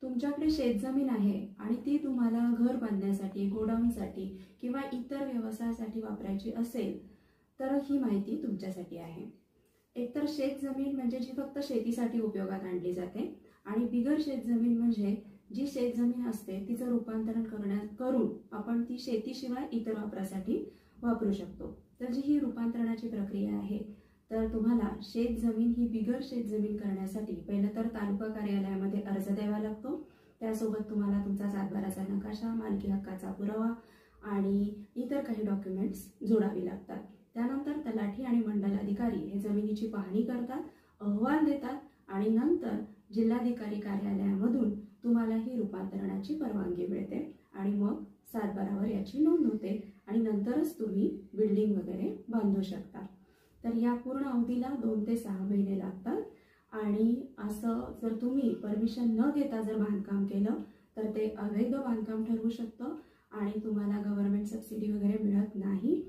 तुमच्याकडे शेतजमीन आहे आणि ती तुम्हाला घर बांधण्यासाठी, गोडाऊनसाठी किंवा इतर व्यवसायासाठी वापरायची असेल तर ही माहिती तुमच्यासाठी आहे। एकतर शेतजमीन म्हणजे जी फक्त शेतीसाठी उपयोगात आणली जाते आणि बिगर शेतजमीन म्हणजे जी शेतजमीन असते तिचं रूपांतरण करून आपण ती शेतीशिवाय इतर वापरासाठी वापरू शकतो। तर जी ही रूपांतरणाची प्रक्रिया आहे तर तुम्हाला शेतजमीन ही बिगर शेतजमीन करण्यासाठी पहिलं तर तालुका कार्यालयामध्ये अर्ज द्यावा लागतो। त्यासोबत तुम्हाला तुमचा सातबाराचा नकाशा, मालकी हक्काचा पुरावा आणि इतर काही डॉक्युमेंट्स जोडावी लागतात। त्यानंतर तलाठी आणि मंडल अधिकारी हे जमिनीची पाहणी करतात, अहवाल देतात आणि नंतर जिल्हाधिकारी कार्यालयामधून तुम्हाला ही रूपांतरणाची परवानगी मिळते आणि मग सातबारावर याची नोंद होते आणि नंतरच तुम्ही बिल्डिंग वगैरे बांधू शकता। तर या पूर्ण अवधीला 2 ते 6 महिने लागतात आणि असं जर तुम्ही परमिशन न घेता जर बांधकाम केलं तर ते अवैध बांधकाम ठरवू शकतं आणि तुम्हाला गव्हर्नमेंट सबसिडी वगैरे मिळत नाही।